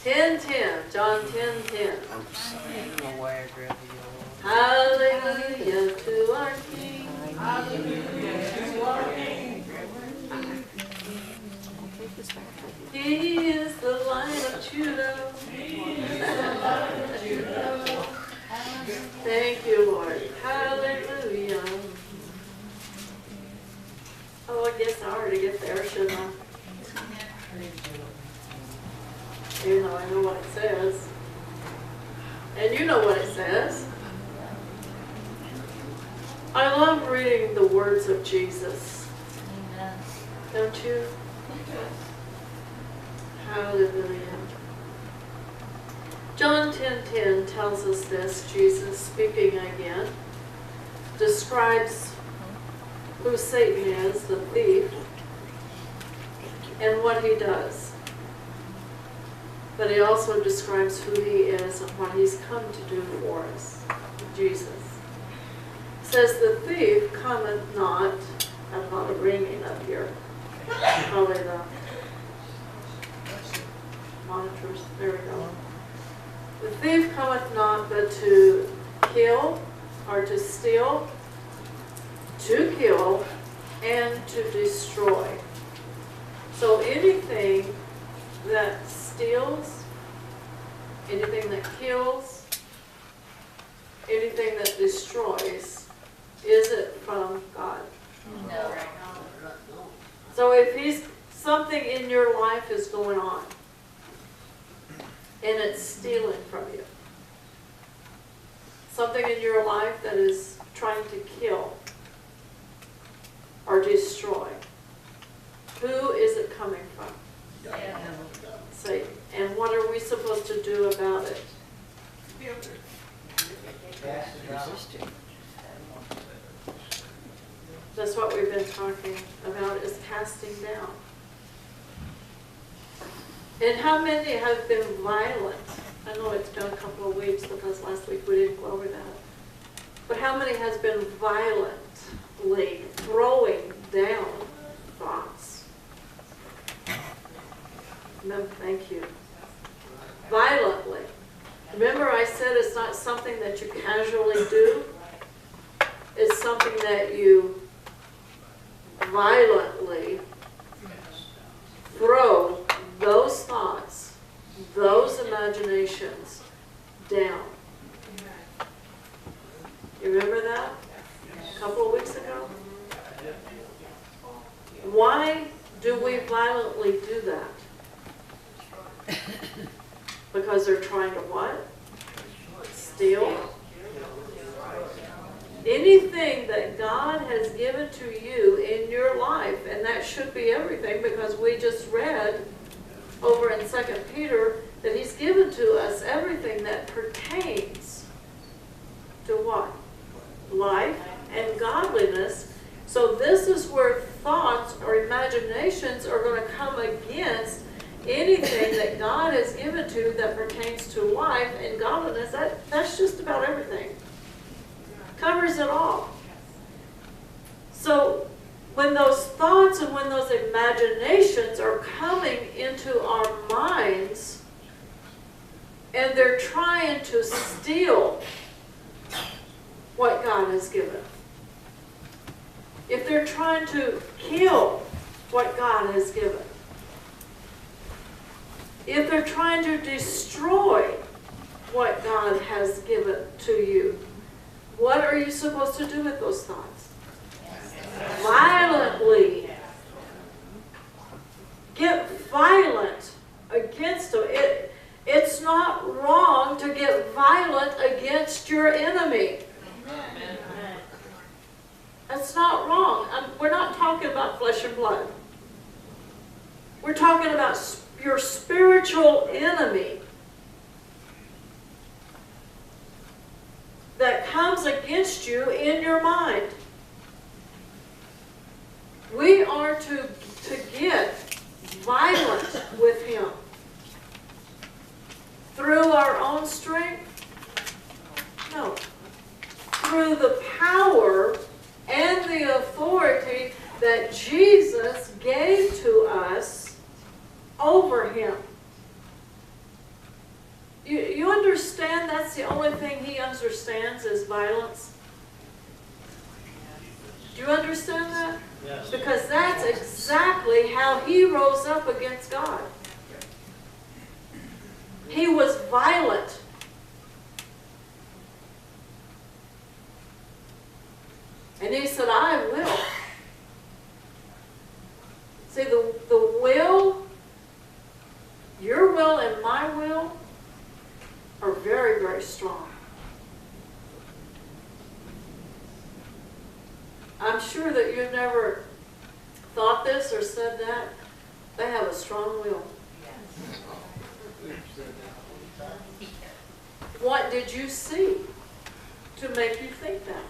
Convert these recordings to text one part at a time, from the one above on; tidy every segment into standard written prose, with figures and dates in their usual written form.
10:10, John 10:10. I'm sorry, I don't know why I grabbed the Hallelujah to our King. Hallelujah to our King. He is the Lion of Judah. Thank you, Lord. Hallelujah. Oh, I guess I already get there, shouldn't I? Even though I know what it says. And you know what it says. I love reading the words of Jesus. Amen. Don't you? Hallelujah. John 10:10 tells us this. Jesus, speaking again, describes who Satan is, the thief, and what he does. But he also describes who he is and what he's come to do for us. Jesus says, the thief cometh not. I have a lot of ringing up here. Probably the monitors. There we go. The thief cometh not but to kill, or to steal, to kill, and to destroy. So anything that steals, anything that kills, anything that destroys, is it from God? No. So if something in your life is going on, and it's stealing from you, something in your life that is trying to kill or destroy, who is it coming from? Yeah. Satan. And what are we supposed to do about it? resisting. That's what we've been talking about, is casting down. And how many have been violent? I know it's been a couple of weeks because last week we didn't go over that. But how many has been violently throwing down thoughts? No, thank you. Violently. Remember I said it's not something that you casually do. It's something that you violently throw those thoughts, those imaginations down. You remember that? A couple of weeks ago? Why do we violently do that? Because they're trying to what? Steal? Anything that God has given to you in your life, and that should be everything, because we just read over in 2 Peter that He's given to us everything that pertains to what? Life and godliness. So this is where thoughts or imaginations are going to come against anything that God has given to that pertains to life and godliness. That's just about everything. Covers it all. So when those thoughts and when those imaginations are coming into our minds and they're trying to steal what God has given, if they're trying to kill what God has given, if they're trying to destroy what God has given to you, what are you supposed to do with those thoughts? Violently. Get violent against them. It's not wrong to get violent against your enemy. That's not wrong. We're not talking about flesh and blood. We're talking about your spiritual enemy that comes against you in your mind. We are to get violent with him through our own strength. No. Through the power and the authority that Jesus gave to us over him. understand that's the only thing he understands is violence? Do you understand that? Yes. Because that's exactly how he rose up against God. He was violent. And he said, I will. See, the will, your will and my will, are very, very strong. I'm sure that you've never thought this or said that. They have a strong will. What did you see to make you think that?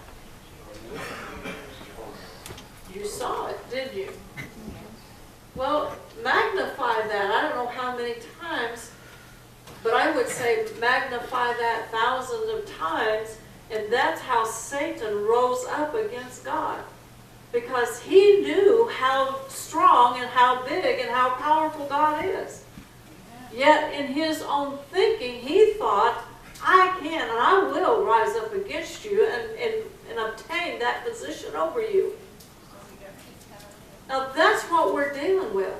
You saw it, didn't you? Well, magnify that. I don't know how many times, but I would say magnify that thousands of times, and that's how Satan rose up against God. Because he knew how strong and how big and how powerful God is. Yet in his own thinking, he thought, I can and I will rise up against you and obtain that position over you. Now that's what we're dealing with.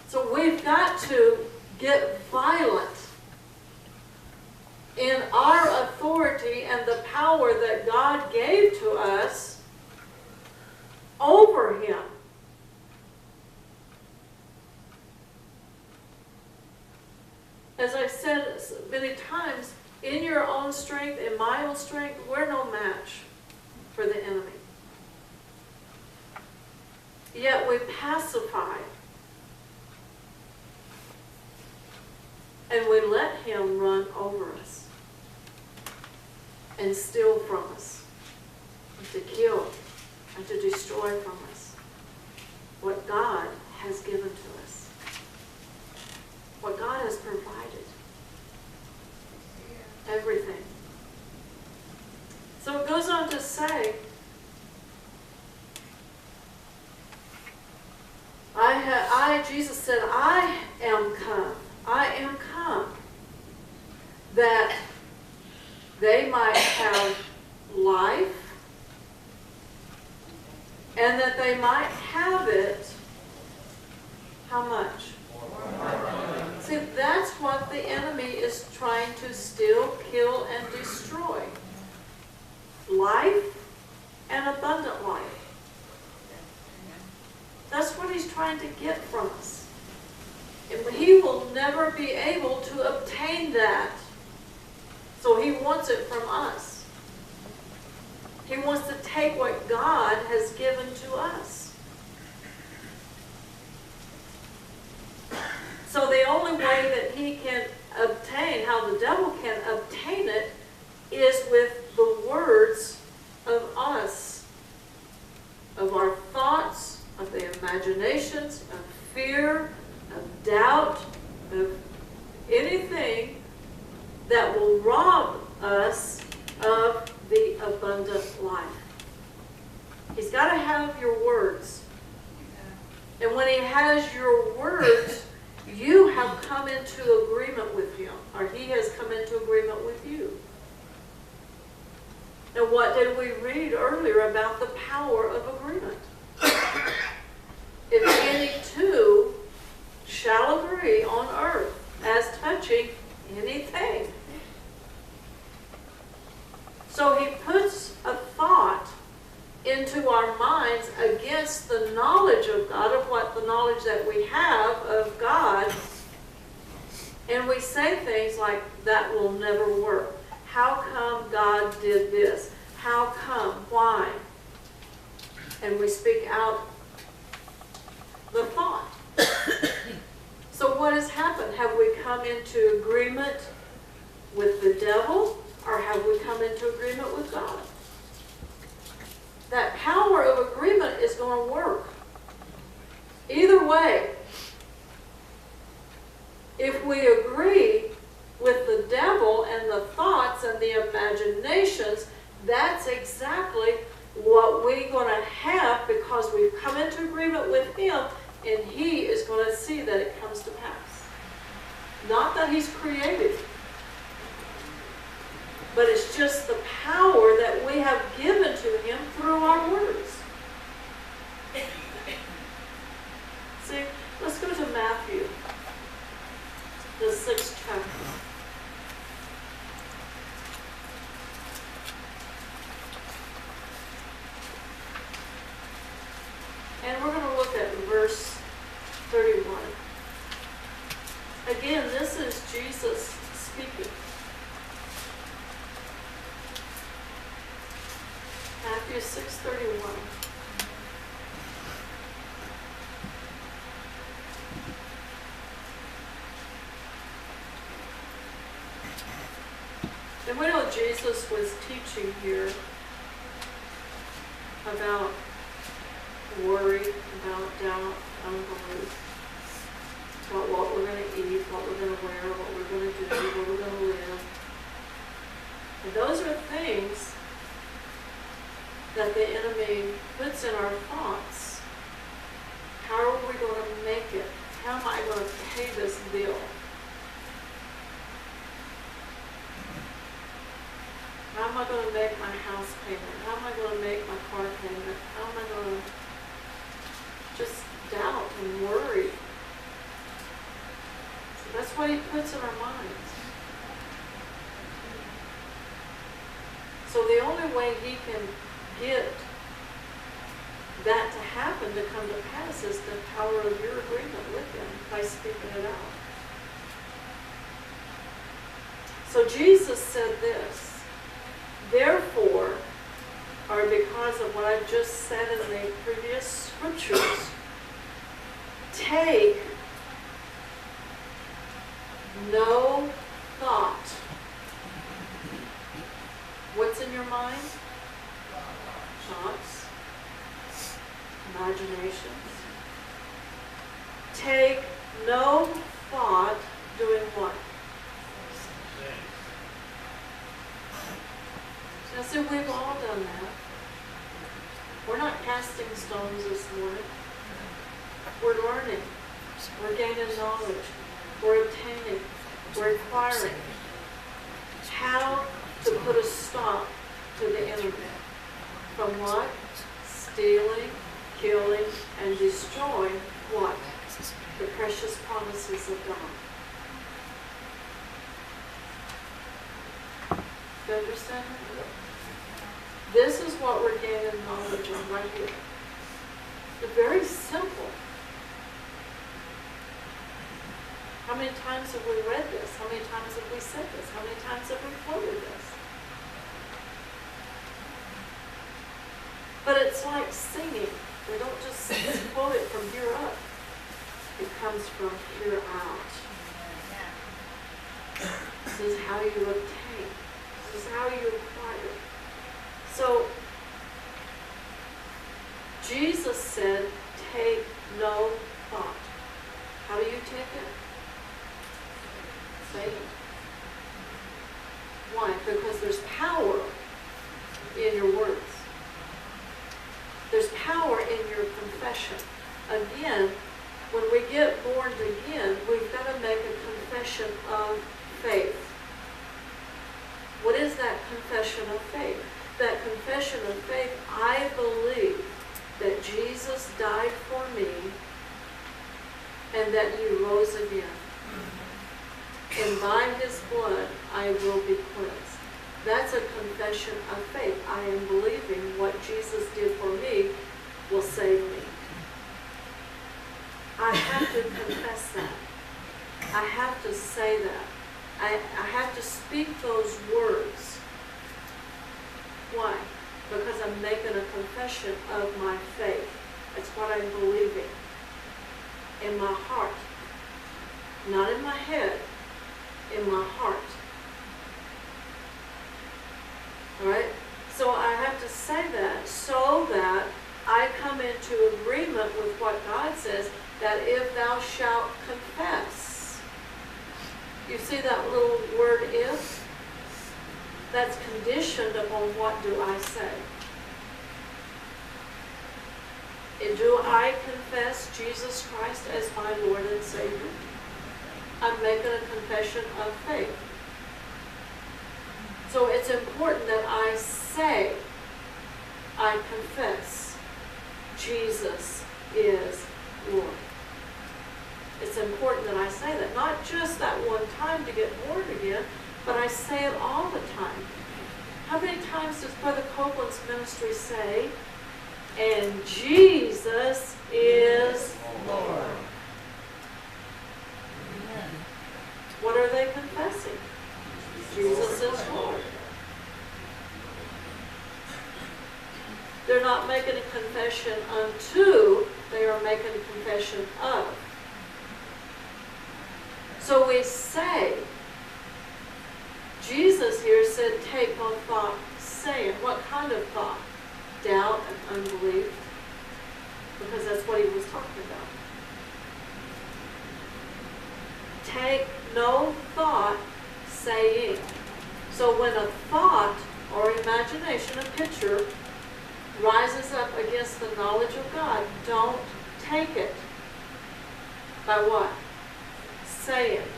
So we've got to get violent in our authority and the power that God gave to us over him. As I've said many times, in your own strength, in my own strength, we're no match for the enemy. Yet we pacify and we let him run over us and steal from us, and to kill and to destroy from us what God has given to us, what God has provided. Everything. So it goes on to say, Jesus said, I am come, that they might have life, and that they might have it, how much? See, that's what the enemy is trying to steal, kill, and destroy. Life and abundant life. That's what he's trying to get from us. And he will never be able to obtain that. So he wants it from us. He wants to take what God has given to us. So the only way that he can obtain, how the devil can obtain it, is with the words of us, of our thoughts, of the imaginations, of fear, of doubt, of anything that will rob us of the abundant life. He's got to have your words. And when he has your words, you have come into agreement with him, or he has come into agreement with you. Now, what did we read earlier about the power of agreement? If any two shall agree on earth as touching anything. So he puts a thought into our minds against the knowledge of God, of what the knowledge that we have of God, and we say things like, that will never work. How come God did this? How come? Why? And we speak out the thought. So what has happened? Have we come into agreement with the devil, or have we come into agreement with God? That power of agreement is going to work. Either way, if we agree with the devil and the thoughts and the imaginations, that's exactly what we're going to have, because we've come into agreement with him, and he is going to see that it comes to pass. Not that he's created, but it's just the power that we have given to him through our words. See, let's go to Matthew, the 6th chapter. And we're going to look at verse 31. Again, this is Jesus speaking. Matthew 6:31. And we know Jesus was teaching here about worry, about doubt, unbelief, about what we're going to eat, what we're going to wear, what we're going to do, where we're going to live. And those are things that the enemy puts in our thoughts. How are we going to make it? How am I going to pay this bill? How am I going to make my house payment? How am I going to make my car payment? How am I going to just doubt and worry? So that's what he puts in our minds. So the only way he can get that to happen, to come to pass, is the power of your agreement with him by speaking it out. So Jesus said this, therefore, or because of what I've just said in the previous scriptures, take no thought. What's in your mind? Thoughts, imaginations. Take no thought doing what? Now, see, we've all done that. We're not casting stones this morning. We're learning. We're gaining knowledge. We're obtaining. We're acquiring how to put a stop to the enemy. From what? Stealing, killing, and destroying what? The precious promises of God. Do you understand that? This is what we're gaining knowledge on right here. It's very simple. How many times have we read this? How many times have we said this? How many times have we quoted this? But it's like singing. We don't just quote it from here up. It comes from here out. This is how you obtain. This is how you acquire. So, Jesus said, take no thought. How do you take it? Say it. Why? Because there's power in your words. There's power in your confession. Again, when we get born again, we've got to make a confession of faith. What is that confession of faith? That confession of faith, I believe that Jesus died for me and that he rose again. And by his blood, I will be cleansed. That's a confession of faith. I am believing what Jesus did for me will save me. I have to confess that. I have to say that. I have to speak those words. Why? Because I'm making a confession of my faith. That's what I'm believing. In my heart. Not in my head. In my heart. Alright? So I have to say that so that I come into agreement with what God says, that if thou shalt confess. You see that little word if? That's conditioned upon what do I say. And do I confess Jesus Christ as my Lord and Savior? I'm making a confession of faith. So it's important that I say, I confess, Jesus is Lord. It's important that I say that, not just that one time to get born again, but I say it all the time. How many times does Brother Copeland's ministry say, and Jesus is Lord? Amen. What are they confessing? Jesus is Lord. They're not making a confession unto, they are making a confession of. So we say, Jesus here said, take no thought, saying. What kind of thought? Doubt and unbelief. Because that's what he was talking about. Take no thought, saying. So when a thought or imagination, a picture, rises up against the knowledge of God, don't take it. By what? Say it.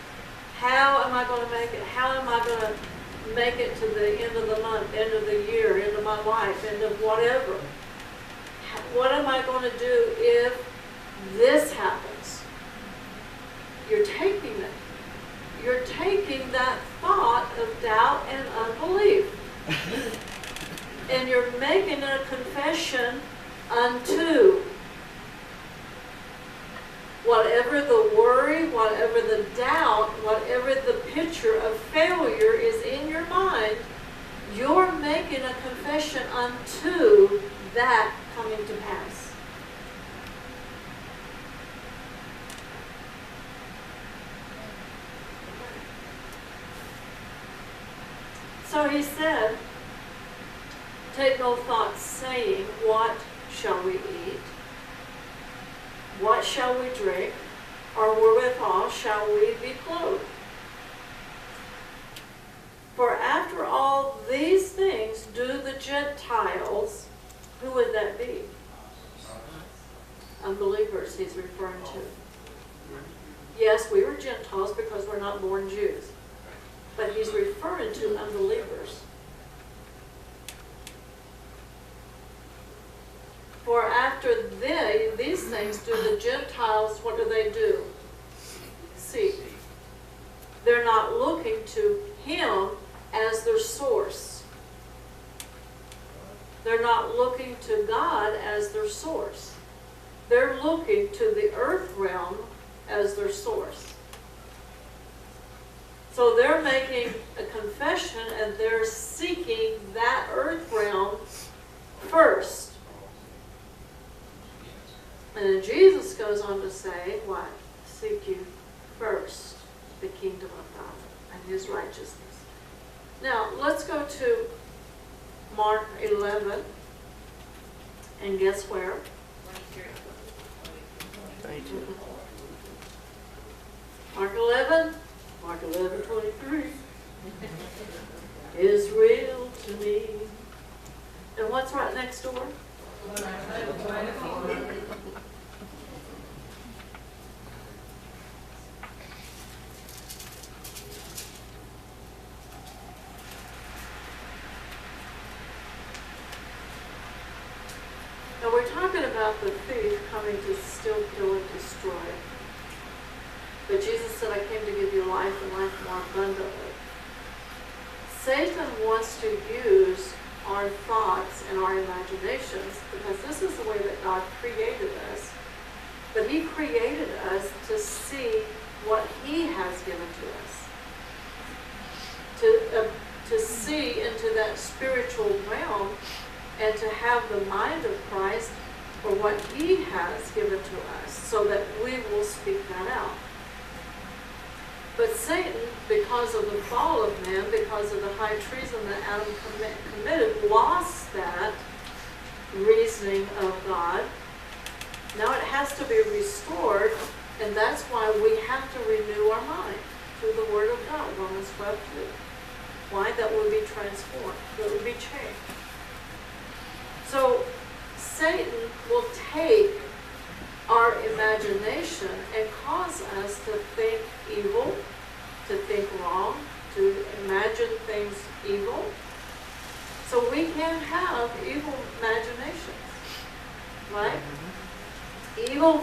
How am I going to make it? How am I going to make it to the end of the month, end of the year, end of my life, end of whatever? What am I going to do if this happens? You're taking it. You're taking that thought of doubt and unbelief. And you're making a confession unto. Whatever the worry, whatever the doubt, whatever the picture of failure is in your mind, you're making a confession unto that coming to pass. So he said, take no thought saying, what shall we eat? What shall we drink? Or wherewithal shall we be clothed? For after all these things do the Gentiles, who would that be? Unbelievers he's referring to. Yes, we were Gentiles because we're not born Jews. But he's referring to unbelievers. For after these things do the Gentiles, what do? Seek. They're not looking to him as their source. They're not looking to God as their source. They're looking to the earth realm as their source. So they're making a confession and they're seeking that earth realm first. And then Jesus goes on to say, what? Seek you first the kingdom of God and his righteousness. Now, let's go to Mark 11. And guess where? 22. Mark 11. Mark 11:23 is real to me. And what's right next door? Now we're talking about the thief coming to steal, kill, and destroy. But Jesus said, I came to give you life and life more abundantly. Satan wants to use our thoughts and our imaginations because this is the way that God created us. But he created us to see what he has given to us. To see into that spiritual realm and to have the mind of Christ for what he has given to us so that we will speak that out. But Satan, because of the fall of man, because of the high treason that Adam committed, lost that reasoning of God. Now it has to be restored, and that's why we have to renew our mind through the Word of God, Romans 12:2. Why? That will be transformed, that will be changed. So Satan will take our imagination and cause us to think evil, to think wrong, to imagine things evil. So we can have evil imaginations, right? Evil